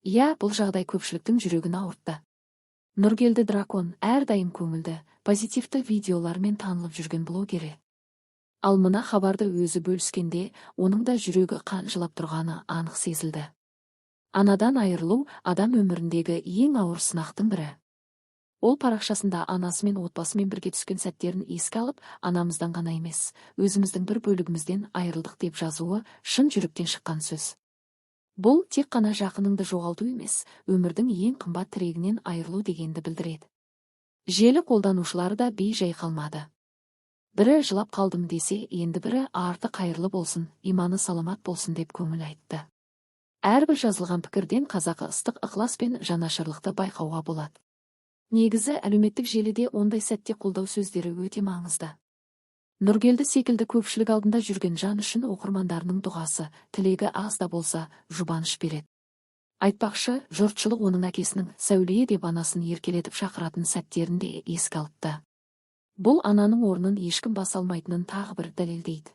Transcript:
Бұл жағдай көпшіліктің жүрегін ауыртты. Нұргелді Дракон әрдайым көңілді, позитивті видеолармен танылып жүрген блогері. Ал мына хабарды өзі бөліскенде, оның да жүрегі қан жылап тұрғаны анық сезілді. Анадан айырылу адам өміріндегі ең ауыр сынақтың бірі. Ол парақшасында анасы мен отбасымен бірге түскен сәттерін еске алып, анамыздан ғана емес, өзіміздің бір бөлігімізден айырылдық деп жазуы шын жүректен шыққан сөз. Бұл тек қана жақыныңды жоғалту емес, өмірдің ең қымбат тірегінен айырылу дегенді білдіреді. Желі қолданушылары да бей-жай қалмады. Бірі жылап қалдым десе, енді бірі арты қайырлы болсын, иманы саламат болсын деп көңіл айтты. Әрбір жазылған пікірден қазақы ыстық ықылас пен жанашырлықты байқауға болады. Негізі әлеуметтік желіде ондай сәтте қолдау сөздері өте маңызды. Нұргелді секілді көпшілік алдында жүрген жан үшін оқырмандарының дұғасы, тілегі аз да болса жұбаныш береді. Айтпақшы, жұртшылық оның әкесінің Сәуле деп анасын еркелетіп шақыратын сәттерін де еске алыпты. Бұл ананың орнын ешкім баса алмайтынын тағы бір дәлелдейді.